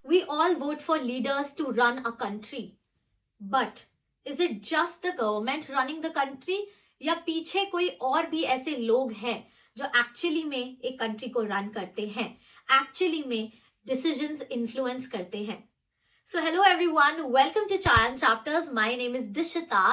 We all vote for leaders to run a country. But is it just the government running the country? या पीछे कोई और भी ऐसे लोग हैं जो एक्चुअली में एक कंट्री को रन करते हैं, एक्चुअली में डिसीजंस इन्फ्लुएंस करते हैं? So hello everyone, welcome to Chayan Chapters. My name is Dishita,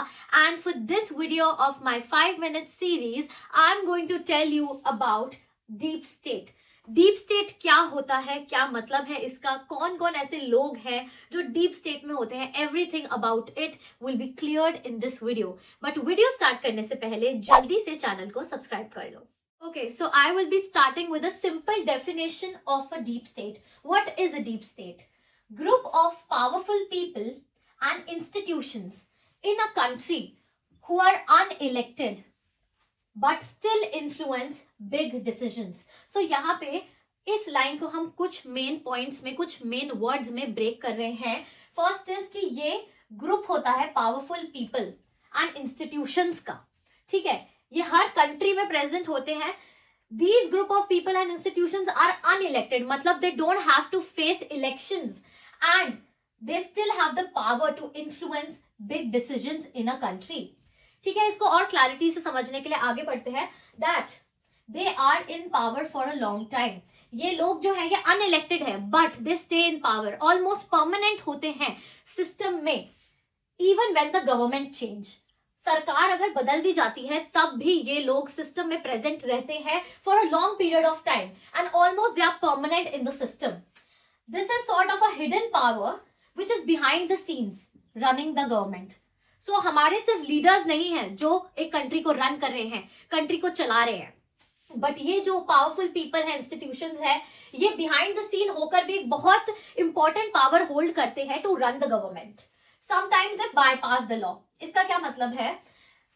and for this video of my 5-minute series, I'm going to tell you about deep state. Deep state क्या होता है, क्या मतलब है इसका, कौन कौन ऐसे लोग हैं जो डीप स्टेट में होते हैं, everything about it will be cleared in this video. But video start करने से पहले जल्दी से चैनल को सब्सक्राइब कर लो. Okay, so I will be starting with a simple definition of a deep state. What is a deep state? Group of powerful people and institutions in a country who are unelected but still influence big decisions. So यहाँ पे इस line को हम कुछ main points में, कुछ main words में break कर रहे हैं. फर्स्ट इज कि ये ग्रुप होता है पावरफुल पीपल एंड इंस्टीट्यूशंस का. ठीक है, ये हर कंट्री में प्रेजेंट होते हैं. These group of people and institutions are unelected, मतलब they don't have to face elections and they still have the power to influence big decisions in a country. ठीक है, इसको और क्लैरिटी से समझने के लिए आगे बढ़ते हैं. That they are in power for a long time. ये लोग जो है ये अनइलेक्टेड है but they stay in power, almost permanent होते हैं सिस्टम में. Even when the government change, सरकार अगर बदल भी जाती है तब भी ये लोग सिस्टम में प्रेजेंट रहते हैं for a long period of time and almost they are permanent in the system. This is sort of a hidden power which is behind the scenes running the government. So हमारे सिर्फ leaders नहीं हैं जो एक country को run कर रहे हैं, कंट्री को चला रहे हैं, बट ये जो पावरफुल पीपल है, इंस्टीट्यूशंस है, ये बिहाइंड द सीन होकर भी एक बहुत इंपॉर्टेंट पावर होल्ड करते हैं to run the government. Sometimes they bypass the law. इसका क्या मतलब है?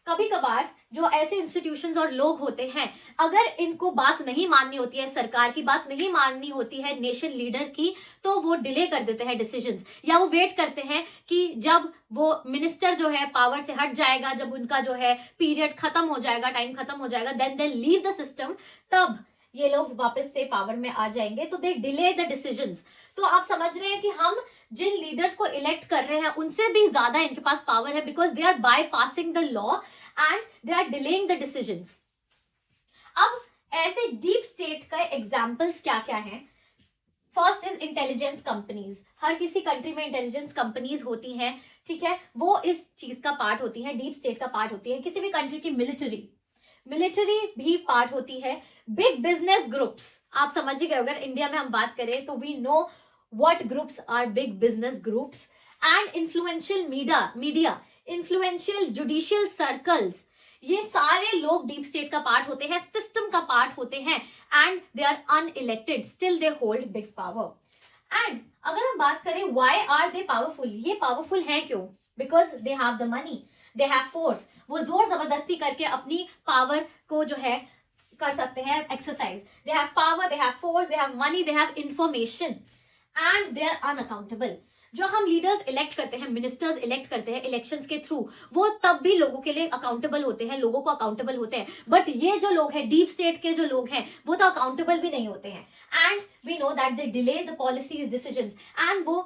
कभी कभार जो ऐसे इंस्टीट्यूशंस और लोग होते हैं, अगर इनको बात नहीं माननी होती है, सरकार की बात नहीं माननी होती है, नेशन लीडर की, तो वो डिले कर देते हैं डिसीजंस, या वो वेट करते हैं कि जब वो मिनिस्टर जो है पावर से हट जाएगा, जब उनका जो है पीरियड खत्म हो जाएगा, टाइम खत्म हो जाएगा, then they leave the system, तब ये लोग वापस से पावर में आ जाएंगे. तो दे डिले द डिसीजंस. तो आप समझ रहे हैं कि हम जिन लीडर्स को इलेक्ट कर रहे हैं उनसे भी ज्यादा इनके पास पावर है, because they are bypassing the law and they are delaying the decisions. अब ऐसे डीप स्टेट का एग्जांपल्स क्या क्या हैं? First is intelligence companies. हर किसी कंट्री में इंटेलिजेंस कंपनीज होती हैं. ठीक है, वो इस चीज का पार्ट होती है, डीप स्टेट का पार्ट होती है. किसी भी कंट्री की मिलिट्री भी पार्ट होती है. बिग बिजनेस ग्रुप्स, आप समझ ही गए, अगर इंडिया में हम बात करें तो we know what groups are big business groups. And influential media, influential judicial circles, ये सारे लोग डीप स्टेट का पार्ट होते हैं, सिस्टम का पार्ट होते हैं, and they are unelected, still they hold big power. And अगर हम बात करें व्हाई आर दे पावरफुल, ये पावरफुल है क्यों? Because they have the money, they have force. वो जोर जबरदस्ती करके अपनी पावर को जो है कर सकते हैं exercise. They have power, they have force, they have money, they have information and they are unaccountable. जो हम लीडर्स इलेक्ट करते हैं, मिनिस्टर्स इलेक्ट करते हैं इलेक्शंस के थ्रू, वो तब भी लोगों के लिए अकाउंटेबल होते हैं, लोगों को अकाउंटेबल होते हैं. बट ये जो लोग हैं, डीप स्टेट के जो लोग हैं, वो तो अकाउंटेबल भी नहीं होते हैं. And we know that they delay the policies, decisions, and वो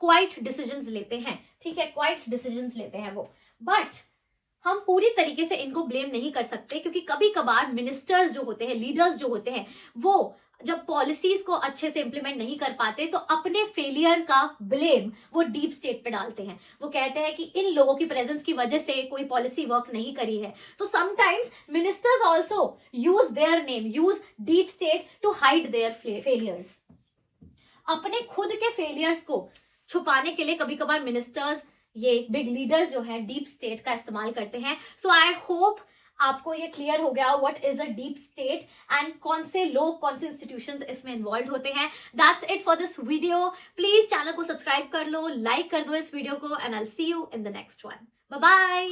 क्वाइट डिसीजंस लेते हैं. ठीक है, क्वाइट डिसीजंस लेते हैं वो. बट हम पूरी तरीके से इनको ब्लेम नहीं कर सकते, क्योंकि कभी कभार मिनिस्टर्स जो होते हैं, लीडर्स जो होते हैं, वो जब पॉलिसीज को अच्छे से इंप्लीमेंट नहीं कर पाते तो अपने फेलियर का ब्लेम वो डीप स्टेट पे डालते हैं. वो कहते हैं कि इन लोगों की प्रेजेंस की वजह से कोई पॉलिसी वर्क नहीं करी है. तो sometimes ministers also use their name, use deep state to hide their failures. अपने खुद के फेलियर्स को छुपाने के लिए कभी कभार मिनिस्टर्स, ये बिग लीडर्स जो है, डीप स्टेट का इस्तेमाल करते हैं. सो आई होप आपको ये क्लियर हो गया what is a deep state and कौन से लोग, कौन से इंस्टीट्यूशंस इसमें इन्वॉल्व होते हैं. That's it for this video. Please channel को सब्सक्राइब कर लो, लाइक कर दो इस वीडियो को, and I will see you in the next one. Bye bye.